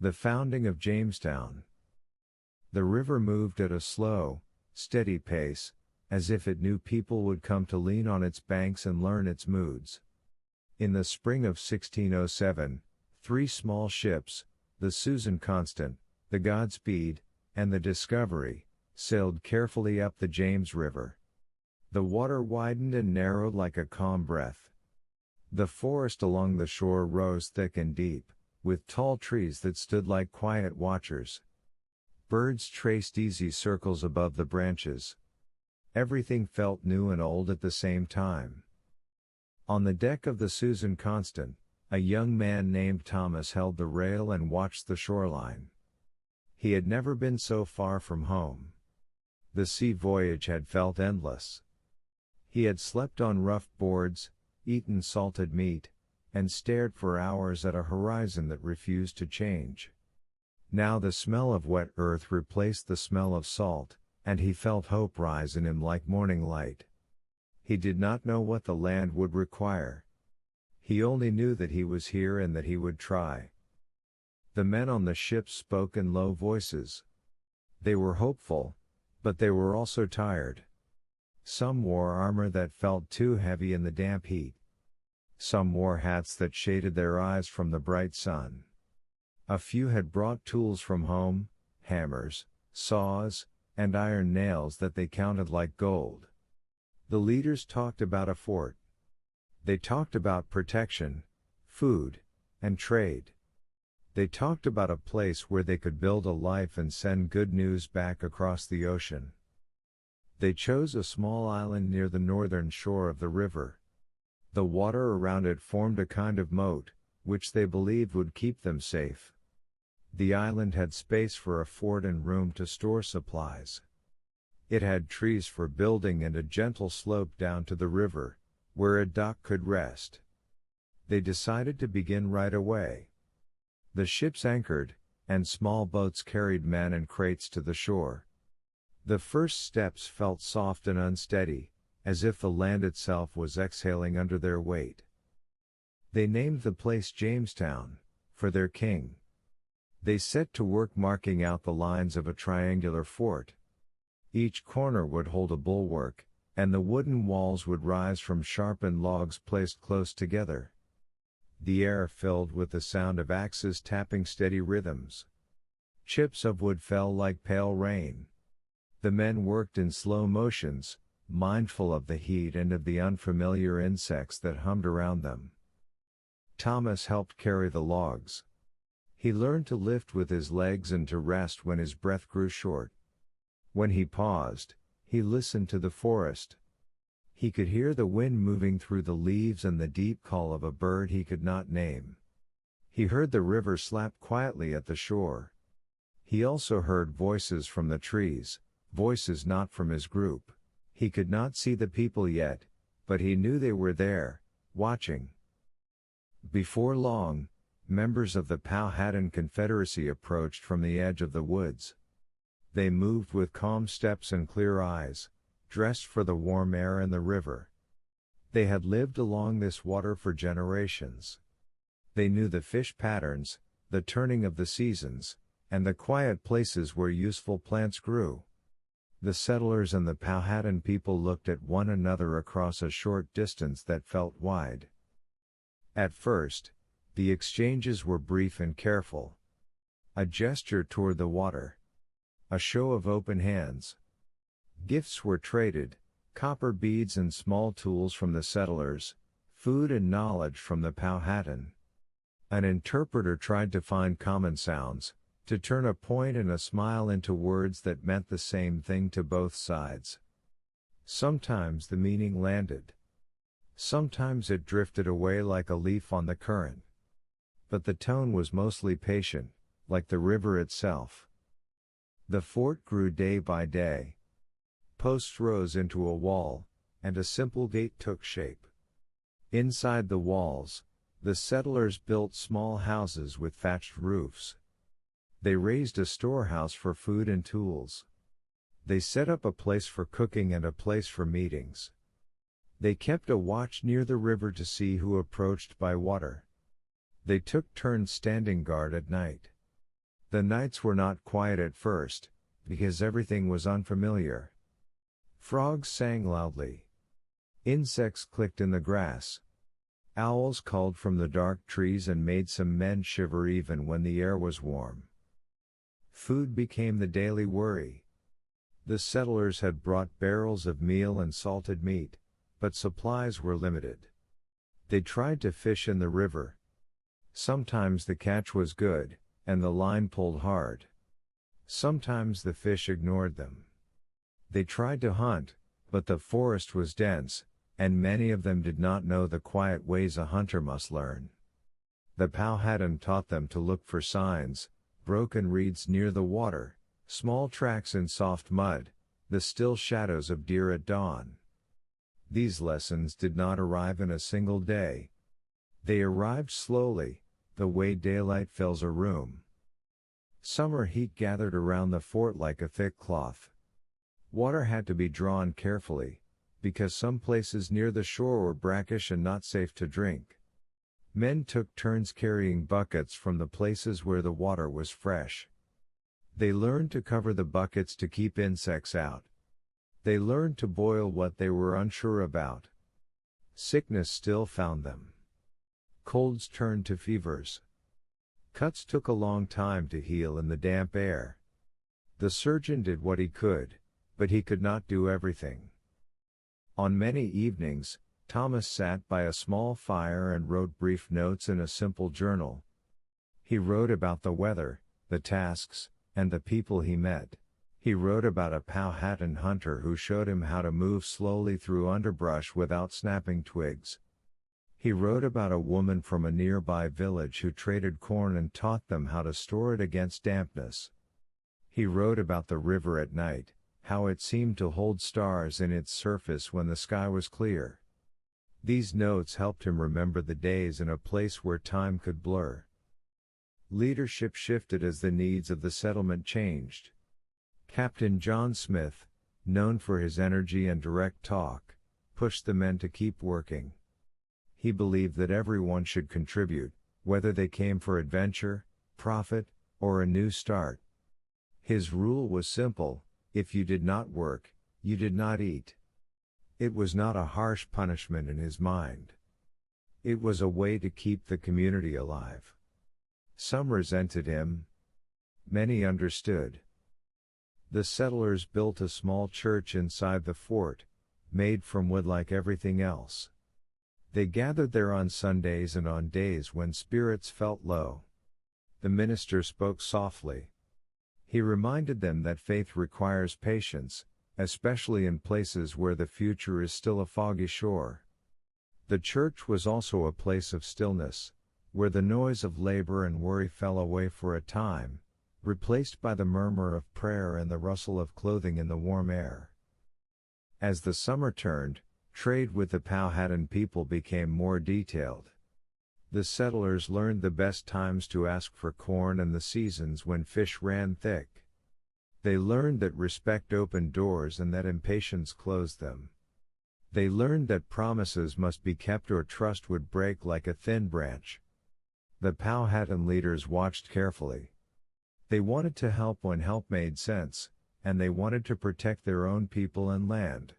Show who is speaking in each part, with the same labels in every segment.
Speaker 1: The Founding of Jamestown. The river moved at a slow, steady pace, as if it knew people would come to lean on its banks and learn its moods. In the spring of 1607, 3 small ships, the Susan Constant, the Godspeed, and the Discovery, sailed carefully up the James River. The water widened and narrowed like a calm breath. The forest along the shore rose thick and deep, with tall trees that stood like quiet watchers. Birds traced easy circles above the branches. Everything felt new and old at the same time. On the deck of the Susan Constant, a young man named Thomas held the rail and watched the shoreline. He had never been so far from home. The sea voyage had felt endless. He had slept on rough boards, eaten salted meat, and stared for hours at a horizon that refused to change. Now the smell of wet earth replaced the smell of salt, and he felt hope rise in him like morning light. He did not know what the land would require. He only knew that he was here and that he would try. The men on the ship spoke in low voices. They were hopeful, but they were also tired. Some wore armor that felt too heavy in the damp heat. Some wore hats that shaded their eyes from the bright sun. A few had brought tools from home, hammers, saws, and iron nails that they counted like gold. The leaders talked about a fort. They talked about protection, food, and trade. They talked about a place where they could build a life and send good news back across the ocean. They chose a small island near the northern shore of the river. The water around it formed a kind of moat, which they believed would keep them safe. The island had space for a fort and room to store supplies. It had trees for building and a gentle slope down to the river, where a dock could rest. They decided to begin right away. The ships anchored, and small boats carried men and crates to the shore. The first steps felt soft and unsteady, as if the land itself was exhaling under their weight. They named the place Jamestown, for their king. They set to work marking out the lines of a triangular fort. Each corner would hold a bulwark, and the wooden walls would rise from sharpened logs placed close together. The air filled with the sound of axes tapping steady rhythms. Chips of wood fell like pale rain. The men worked in slow motions, mindful of the heat and of the unfamiliar insects that hummed around them. Thomas helped carry the logs. He learned to lift with his legs and to rest when his breath grew short. When he paused, he listened to the forest. He could hear the wind moving through the leaves and the deep call of a bird he could not name. He heard the river slap quietly at the shore. He also heard voices from the trees, voices not from his group. He could not see the people yet, but he knew they were there, watching. Before long, members of the Powhatan Confederacy approached from the edge of the woods. They moved with calm steps and clear eyes, dressed for the warm air and the river. They had lived along this water for generations. They knew the fish patterns, the turning of the seasons, and the quiet places where useful plants grew. The settlers and the Powhatan people looked at one another across a short distance that felt wide. At first, the exchanges were brief and careful. A gesture toward the water. A show of open hands. Gifts were traded, copper beads and small tools from the settlers, food and knowledge from the Powhatan. An interpreter tried to find common sounds, to turn a point and a smile into words that meant the same thing to both sides. Sometimes the meaning landed. Sometimes it drifted away like a leaf on the current. But the tone was mostly patient, like the river itself. The fort grew day by day. Posts rose into a wall, and a simple gate took shape. Inside the walls, the settlers built small houses with thatched roofs. They raised a storehouse for food and tools. They set up a place for cooking and a place for meetings. They kept a watch near the river to see who approached by water. They took turns standing guard at night. The nights were not quiet at first, because everything was unfamiliar. Frogs sang loudly. Insects clicked in the grass. Owls called from the dark trees and made some men shiver even when the air was warm. Food became the daily worry. The settlers had brought barrels of meal and salted meat, but supplies were limited. They tried to fish in the river. Sometimes the catch was good, and the line pulled hard. Sometimes the fish ignored them. They tried to hunt, but the forest was dense, and many of them did not know the quiet ways a hunter must learn. The Powhatan taught them to look for signs, broken reeds near the water, small tracks in soft mud, the still shadows of deer at dawn. These lessons did not arrive in a single day. They arrived slowly, the way daylight fills a room. Summer heat gathered around the fort like a thick cloth. Water had to be drawn carefully, because some places near the shore were brackish and not safe to drink. Men took turns carrying buckets from the places where the water was fresh. They learned to cover the buckets to keep insects out. They learned to boil what they were unsure about. Sickness still found them. Colds turned to fevers. Cuts took a long time to heal in the damp air. The surgeon did what he could, but he could not do everything. On many evenings, Thomas sat by a small fire and wrote brief notes in a simple journal. He wrote about the weather, the tasks, and the people he met. He wrote about a Powhatan hunter who showed him how to move slowly through underbrush without snapping twigs. He wrote about a woman from a nearby village who traded corn and taught them how to store it against dampness. He wrote about the river at night, how it seemed to hold stars in its surface when the sky was clear. These notes helped him remember the days in a place where time could blur. Leadership shifted as the needs of the settlement changed. Captain John Smith, known for his energy and direct talk, pushed the men to keep working. He believed that everyone should contribute, whether they came for adventure, profit, or a new start. His rule was simple: if you did not work, you did not eat. It was not a harsh punishment in his mind. It was a way to keep the community alive. Some resented him. Many understood. The settlers built a small church inside the fort, made from wood like everything else. They gathered there on Sundays and on days when spirits felt low. The minister spoke softly. He reminded them that faith requires patience, especially in places where the future is still a foggy shore. The church was also a place of stillness, where the noise of labor and worry fell away for a time, replaced by the murmur of prayer and the rustle of clothing in the warm air. As the summer turned, trade with the Powhatan people became more detailed. The settlers learned the best times to ask for corn and the seasons when fish ran thick. They learned that respect opened doors and that impatience closed them. They learned that promises must be kept or trust would break like a thin branch. The Powhatan leaders watched carefully. They wanted to help when help made sense, and they wanted to protect their own people and land.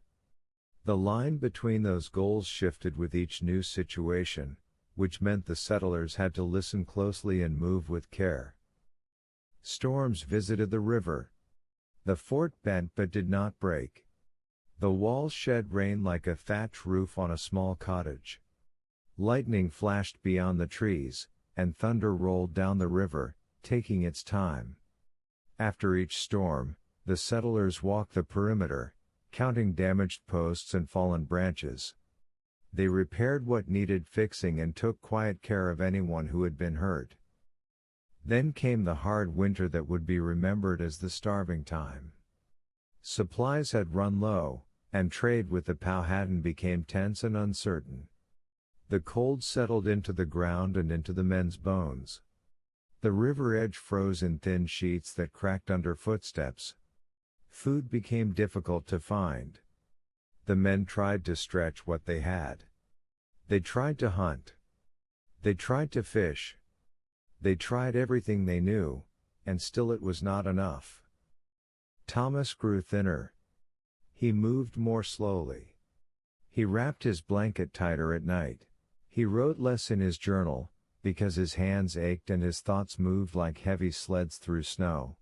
Speaker 1: The line between those goals shifted with each new situation, which meant the settlers had to listen closely and move with care. Storms visited the river. The fort bent but did not break. The walls shed rain like a thatch roof on a small cottage. Lightning flashed beyond the trees, and thunder rolled down the river, taking its time. After each storm, the settlers walked the perimeter, counting damaged posts and fallen branches. They repaired what needed fixing and took quiet care of anyone who had been hurt. Then came the hard winter that would be remembered as the starving time. Supplies had run low, and trade with the Powhatan became tense and uncertain. The cold settled into the ground and into the men's bones. The river edge froze in thin sheets that cracked under footsteps. Food became difficult to find. The men tried to stretch what they had. They tried to hunt. They tried to fish. They tried everything they knew, and still it was not enough. Thomas grew thinner. He moved more slowly. He wrapped his blanket tighter at night. He wrote less in his journal, because his hands ached and his thoughts moved like heavy sleds through snow.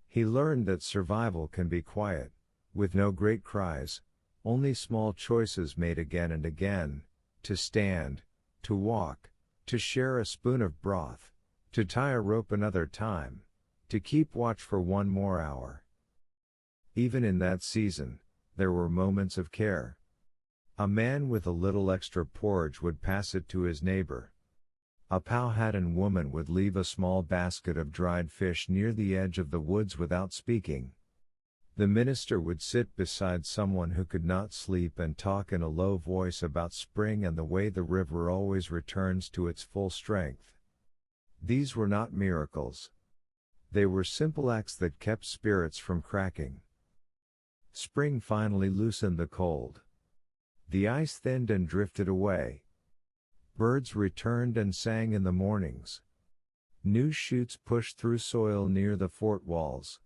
Speaker 1: He learned that survival can be quiet, with no great cries, only small choices made again and again, to stand, to walk, to share a spoon of broth, to tie a rope another time, to keep watch for one more hour. Even in that season, there were moments of care. A man with a little extra porridge would pass it to his neighbor. A Powhatan woman would leave a small basket of dried fish near the edge of the woods without speaking. The minister would sit beside someone who could not sleep and talk in a low voice about spring and the way the river always returns to its full strength. These were not miracles. They were simple acts that kept spirits from cracking. Spring finally loosened the cold. The ice thinned and drifted away. Birds returned and sang in the mornings. New shoots pushed through soil near the fort walls.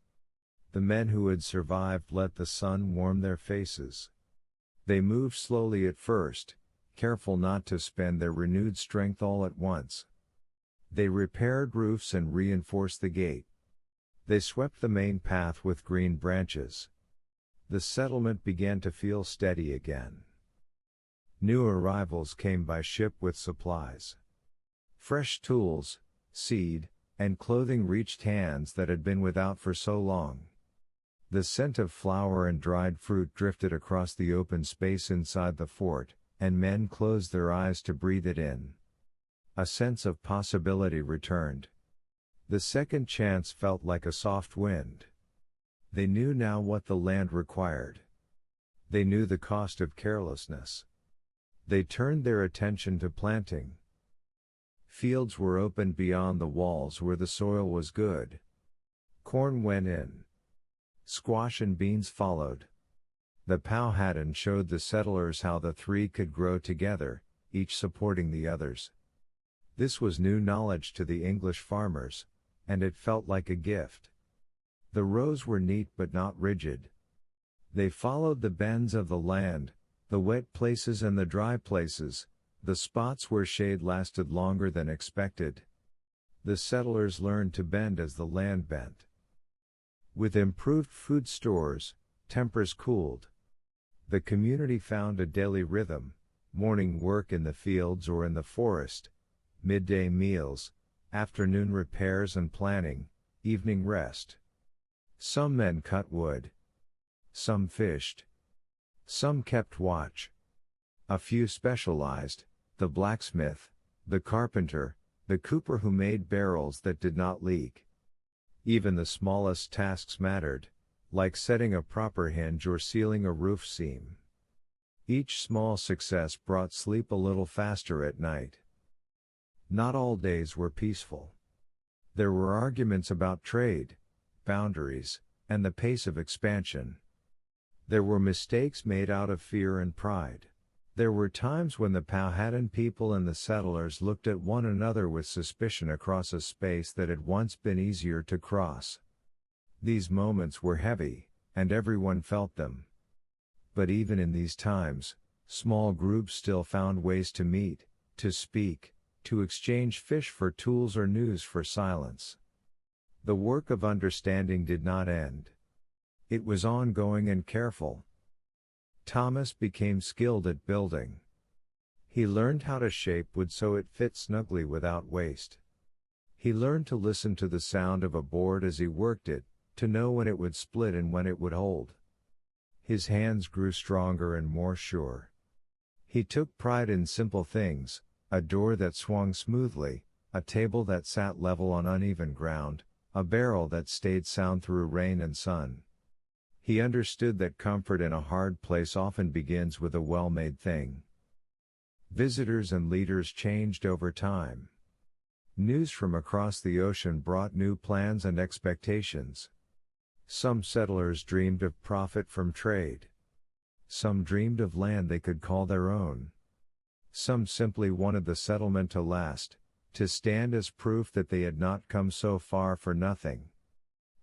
Speaker 1: The men who had survived let the sun warm their faces. They moved slowly at first, careful not to spend their renewed strength all at once. They repaired roofs and reinforced the gate. They swept the main path with green branches. The settlement began to feel steady again. New arrivals came by ship with supplies. Fresh tools, seed, and clothing reached hands that had been without for so long. The scent of flour and dried fruit drifted across the open space inside the fort, and men closed their eyes to breathe it in. A sense of possibility returned. The second chance felt like a soft wind. They knew now what the land required. They knew the cost of carelessness. They turned their attention to planting. Fields were opened beyond the walls where the soil was good. Corn went in. Squash and beans followed. The Powhatan showed the settlers how the three could grow together, each supporting the others. This was new knowledge to the English farmers, and it felt like a gift. The rows were neat but not rigid. They followed the bends of the land, the wet places and the dry places, the spots where shade lasted longer than expected. The settlers learned to bend as the land bent. With improved food stores, tempers cooled. The community found a daily rhythm: morning work in the fields or in the forest, midday meals, afternoon repairs and planning, evening rest. Some men cut wood. Some fished. Some kept watch. A few specialized: the blacksmith, the carpenter, the cooper who made barrels that did not leak. Even the smallest tasks mattered, like setting a proper hinge or sealing a roof seam. Each small success brought sleep a little faster at night. Not all days were peaceful. There were arguments about trade, boundaries, and the pace of expansion. There were mistakes made out of fear and pride. There were times when the Powhatan people and the settlers looked at one another with suspicion across a space that had once been easier to cross. These moments were heavy, and everyone felt them. But even in these times, small groups still found ways to meet, to speak, to exchange fish for tools or news for silence. The work of understanding did not end. It was ongoing and careful. Thomas became skilled at building. He learned how to shape wood so it fit snugly without waste. He learned to listen to the sound of a board as he worked it, to know when it would split and when it would hold. His hands grew stronger and more sure. He took pride in simple things: a door that swung smoothly, a table that sat level on uneven ground, a barrel that stayed sound through rain and sun. He understood that comfort in a hard place often begins with a well-made thing. Visitors and leaders changed over time. News from across the ocean brought new plans and expectations. Some settlers dreamed of profit from trade. Some dreamed of land they could call their own. Some simply wanted the settlement to last, to stand as proof that they had not come so far for nothing.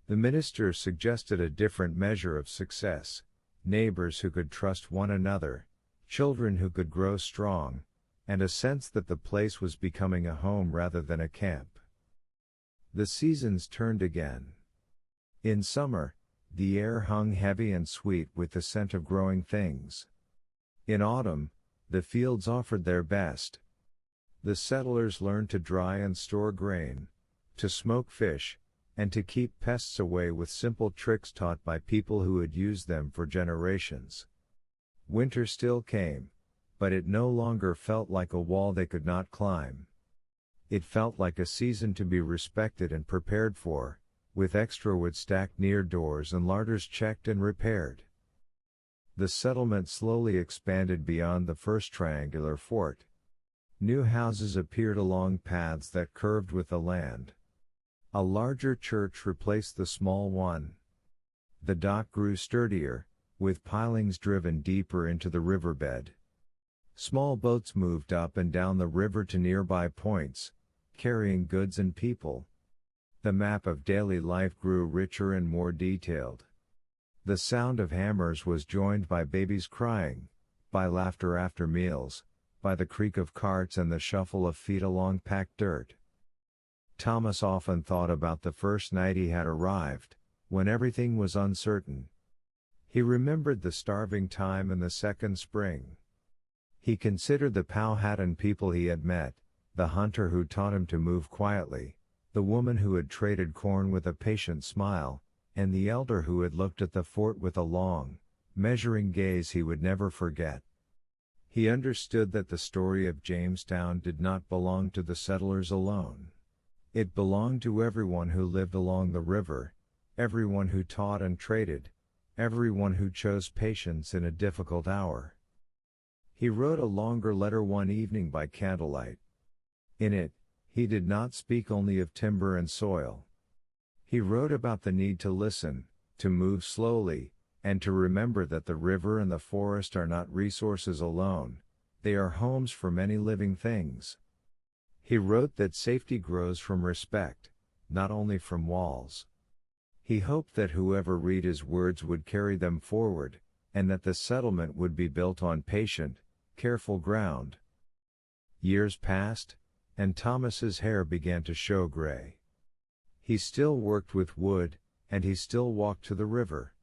Speaker 1: The minister suggested a different measure of success: neighbors who could trust one another, children who could grow strong, and a sense that the place was becoming a home rather than a camp. The seasons turned again. In summer, the air hung heavy and sweet with the scent of growing things. In autumn, the fields offered their best. The settlers learned to dry and store grain, to smoke fish, and to keep pests away with simple tricks taught by people who had used them for generations. Winter still came, but it no longer felt like a wall they could not climb. It felt like a season to be respected and prepared for, with extra wood stacked near doors and larders checked and repaired. The settlement slowly expanded beyond the first triangular fort. New houses appeared along paths that curved with the land. A larger church replaced the small one. The dock grew sturdier, with pilings driven deeper into the riverbed. Small boats moved up and down the river to nearby points, carrying goods and people. The map of daily life grew richer and more detailed. The sound of hammers was joined by babies crying, by laughter after meals, by the creak of carts and the shuffle of feet along packed dirt. Thomas often thought about the first night he had arrived, when everything was uncertain. He remembered the starving time and the second spring. He considered the Powhatan people he had met, the hunter who taught him to move quietly, the woman who had traded corn with a patient smile, and the elder who had looked at the fort with a long, measuring gaze he would never forget. He understood that the story of Jamestown did not belong to the settlers alone. It belonged to everyone who lived along the river, everyone who taught and traded, everyone who chose patience in a difficult hour. He wrote a longer letter one evening by candlelight. In it, he did not speak only of timber and soil. He wrote about the need to listen, to move slowly, and to remember that the river and the forest are not resources alone, they are homes for many living things. He wrote that safety grows from respect, not only from walls. He hoped that whoever read his words would carry them forward, and that the settlement would be built on patient, careful ground. Years passed, and Thomas's hair began to show gray. He still worked with wood, and he still walked to the river.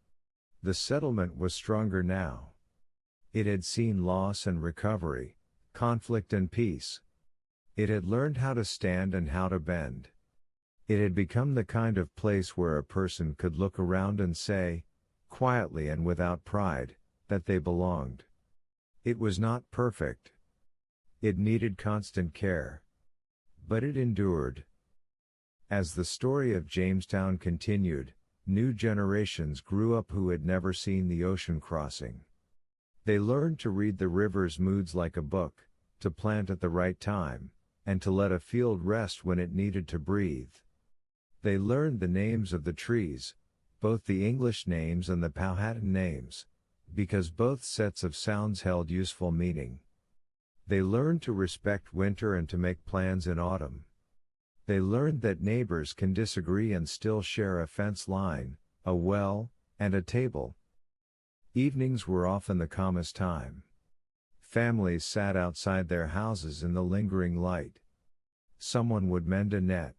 Speaker 1: The settlement was stronger now. It had seen loss and recovery, conflict and peace. It had learned how to stand and how to bend. It had become the kind of place where a person could look around and say, quietly and without pride, that they belonged. It was not perfect. It needed constant care. But it endured. As the story of Jamestown continued, new generations grew up who had never seen the ocean crossing. They learned to read the river's moods like a book, to plant at the right time, and to let a field rest when it needed to breathe. They learned the names of the trees, both the English names and the Powhatan names, because both sets of sounds held useful meaning. They learned to respect winter and to make plans in autumn. They learned that neighbors can disagree and still share a fence line, a well, and a table. Evenings were often the calmest time. Families sat outside their houses in the lingering light. Someone would mend a net.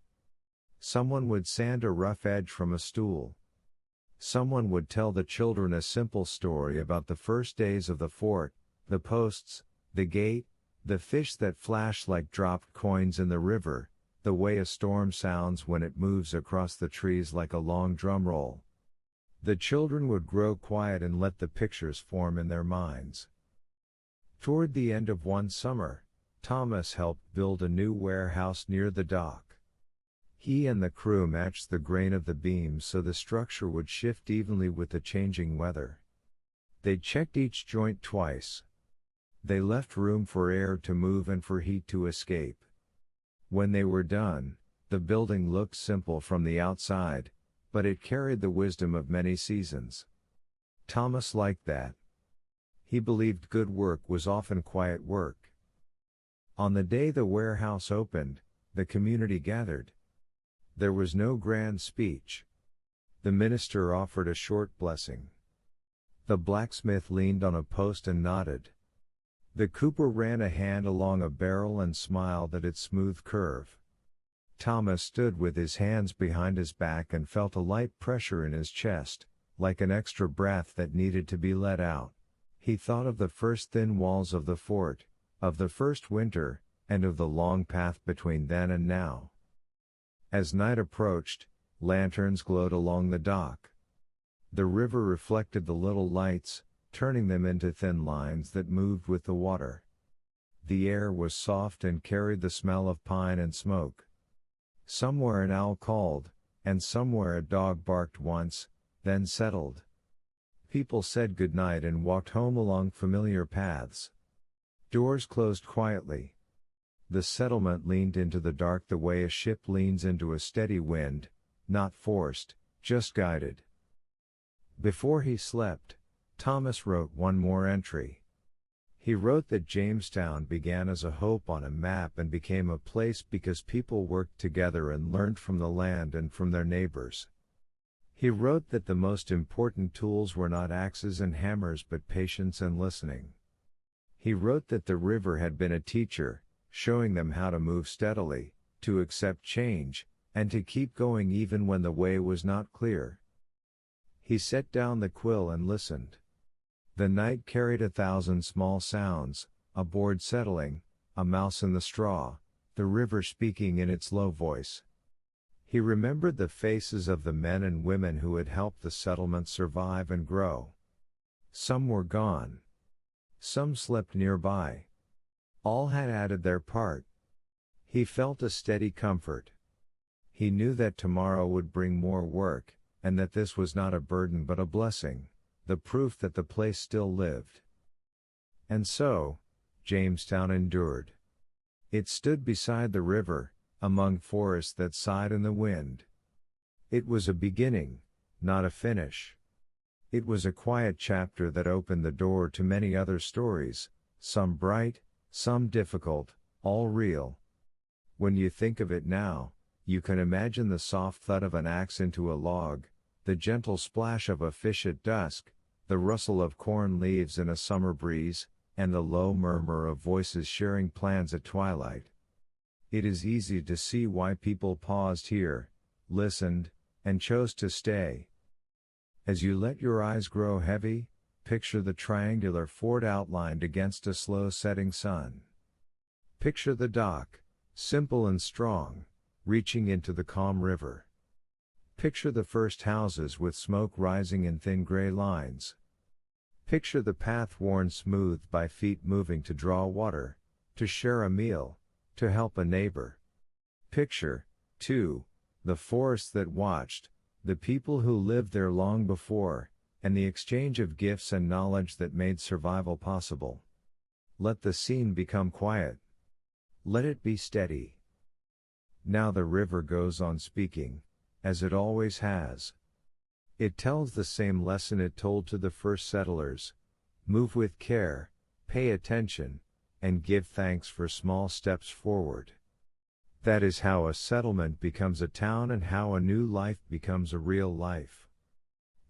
Speaker 1: Someone would sand a rough edge from a stool. Someone would tell the children a simple story about the first days of the fort, the posts, the gate, the fish that flash like dropped coins in the river, the way a storm sounds when it moves across the trees like a long drum roll. The children would grow quiet and let the pictures form in their minds. Toward the end of one summer, Thomas helped build a new warehouse near the dock. He and the crew matched the grain of the beams so the structure would shift evenly with the changing weather. They checked each joint twice. They left room for air to move and for heat to escape. When they were done, the building looked simple from the outside, but it carried the wisdom of many seasons. Thomas liked that. He believed good work was often quiet work. On the day the warehouse opened, the community gathered. There was no grand speech. The minister offered a short blessing. The blacksmith leaned on a post and nodded. The cooper ran a hand along a barrel and smiled at its smooth curve. Thomas stood with his hands behind his back and felt a light pressure in his chest, like an extra breath that needed to be let out. He thought of the first thin walls of the fort, of the first winter, and of the long path between then and now. As night approached, lanterns glowed along the dock. The river reflected the little lights, turning them into thin lines that moved with the water. The air was soft and carried the smell of pine and smoke. Somewhere an owl called, and somewhere a dog barked once, then settled. People said good night and walked home along familiar paths. Doors closed quietly. The settlement leaned into the dark the way a ship leans into a steady wind, not forced, just guided. Before he slept, Thomas wrote one more entry. He wrote that Jamestown began as a hope on a map and became a place because people worked together and learned from the land and from their neighbors. He wrote that the most important tools were not axes and hammers but patience and listening. He wrote that the river had been a teacher, showing them how to move steadily, to accept change, and to keep going even when the way was not clear. He set down the quill and listened. The night carried 1,000 small sounds, a board settling, a mouse in the straw, the river speaking in its low voice. He remembered the faces of the men and women who had helped the settlement survive and grow. Some were gone. Some slept nearby. All had added their part. He felt a steady comfort. He knew that tomorrow would bring more work, and that this was not a burden but a blessing, the proof that the place still lived. And so, Jamestown endured. It stood beside the river, among forests that sighed in the wind. It was a beginning, not a finish. It was a quiet chapter that opened the door to many other stories, some bright, some difficult, all real. When you think of it now, you can imagine the soft thud of an axe into a log, the gentle splash of a fish at dusk, the rustle of corn leaves in a summer breeze, and the low murmur of voices sharing plans at twilight. It is easy to see why people paused here, listened, and chose to stay. As you let your eyes grow heavy, picture the triangular fort outlined against a slow-setting sun. Picture the dock, simple and strong, reaching into the calm river. Picture the first houses with smoke rising in thin gray lines. Picture the path worn smooth by feet moving to draw water, to share a meal, to help a neighbor. Picture, too, the forest that watched, the people who lived there long before, and the exchange of gifts and knowledge that made survival possible. Let the scene become quiet. Let it be steady. Now the river goes on speaking, as it always has. It tells the same lesson it told to the first settlers: move with care, pay attention, and give thanks for small steps forward. That is how a settlement becomes a town and how a new life becomes a real life.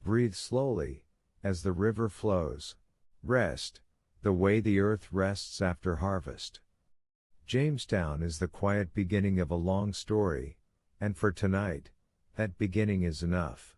Speaker 1: Breathe slowly, as the river flows. Rest, the way the earth rests after harvest. Jamestown is the quiet beginning of a long story, and for tonight, that beginning is enough.